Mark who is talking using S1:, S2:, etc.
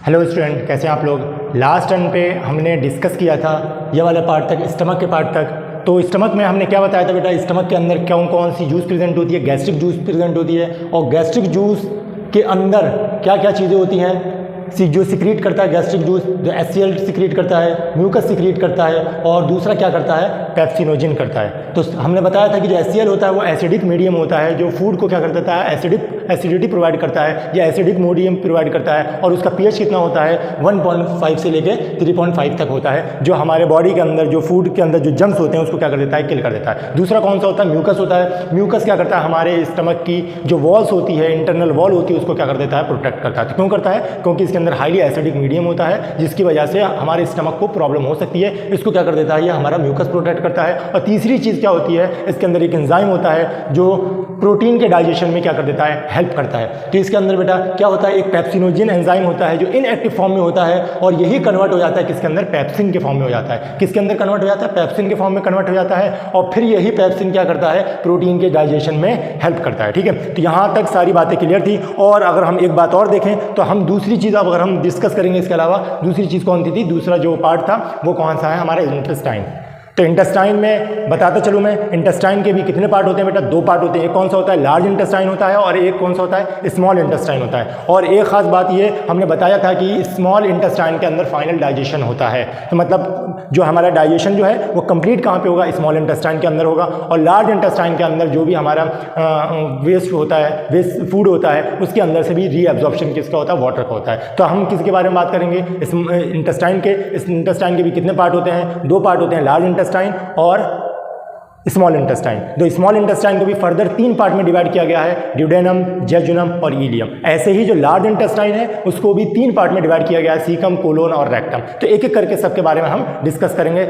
S1: Hello student, कैसे हैं आप लोग। लास्ट टर्न पे हमने डिस्कस किया था ये वाला पार्ट तक, स्टमक के पार्ट तक। तो स्टमक में हमने क्या बताया था बेटा, स्टमक के अंदर कौन कौन सी जूस प्रेजेंट होती है। गैस्ट्रिक जूस प्रेजेंट होती है, और गैस्ट्रिक जूस के अंदर क्या क्या चीज़ें होती हैं। जो सिक्रीट करता है गैस्ट्रिक जूस, जो HCl सिक्रीट करता है, म्यूकस सिक्रीट करता है, और दूसरा क्या करता है, पेप्सिनोजिन करता है। तो हमने बताया था कि जो HCl होता है वो एसिडिक मीडियम होता है, जो फूड को क्या कर देता है, एसिडिटी प्रोवाइड करता है, या एसिडिक मीडियम प्रोवाइड करता है। और उसका pH कितना होता है, 1.5 से लेके 3.5 तक होता है, जो हमारे बॉडी के अंदर, जो फूड के अंदर जो जम्स होते हैं उसको क्या कर देता है, किल कर देता है। दूसरा कौन सा होता है, म्यूकस होता है। म्यूकस क्या करता है, हमारे स्टमक की जो वॉल्स होती है, इंटरनल वॉल होती है, उसको क्या कर देता है, प्रोटेक्ट करता है। तो क्यों करता है, क्योंकि इसके अंदर हाईली एसिडिक मीडियम होता है, जिसकी वजह से हमारे स्टमक को प्रॉब्लम हो सकती है। इसको क्या कर देता है, ये हमारा म्यूकस प्रोटेक्ट करता है। और तीसरी चीज़ क्या होती है, इसके अंदर एक एंजाइम होता है जो प्रोटीन के डाइजेशन में क्या कर देता है, हेल्प करता है। तो इसके अंदर बेटा क्या होता है, एक पेप्सिनोजिन एंजाइम होता है जो इनएक्टिव फॉर्म में होता है, और यही कन्वर्ट हो जाता है किसके अंदर, पेप्सिन के फॉर्म में हो जाता है। किसके अंदर कन्वर्ट हो जाता है, पेप्सिन के फॉर्म में कन्वर्ट हो जाता है, और फिर यही पेप्सिन क्या करता है, प्रोटीन के डाइजेशन में हेल्प करता है। ठीक है, तो यहाँ तक सारी बातें क्लियर थी। और अगर हम एक बात और देखें तो हम दूसरी चीज़ अब अगर हम डिस्कस करेंगे, इसके अलावा दूसरी चीज़ कौन सी थी, दूसरा जो पार्ट था वो कौन सा है, हमारा इंटेस्टाइन। तो इंटेस्टाइन में बताता चलूँ मैं, इंटेस्टाइन के भी कितने पार्ट होते हैं बेटा, 2 पार्ट होते हैं। एक कौन सा होता है, लार्ज इंटेस्टाइन होता है, और एक कौन सा होता है, स्मॉल इंटेस्टाइन होता है। और एक खास बात ये हमने बताया था कि स्मॉल इंटेस्टाइन के अंदर फाइनल डाइजेशन होता है। तो मतलब जो हमारा डाइजेशन जो है वो कंप्लीट कहाँ पे होगा, स्मॉल इंटेस्टाइन के अंदर होगा। और लार्ज इंटेस्टाइन के अंदर जो भी हमारा वेस्ट होता है, वेस्ट फूड होता है, उसके अंदर से भी रीएब्जॉर्प्शन किसका होता है, वाटर का होता है। तो हम किसके बारे में बात करेंगे, इस इंटेस्टाइन के। इस इंटेस्टाइन के भी कितने पार्ट होते हैं, 2 पार्ट होते हैं, लार्ज इंटेस्टाइन और स्मॉल इंटेस्टाइन। तो स्मॉल इंटेस्टाइन को भी फर्दर 3 पार्ट में डिवाइड किया गया है, ड्यूडेनम, जेजुनम और इलियम। ऐसे ही जो लार्ज इंटेस्टाइन है उसको भी 3 पार्ट में डिवाइड किया गया है, सीकम, कोलोन और रेक्टम। तो एक एक करके सबके बारे में हम डिस्कस करेंगे।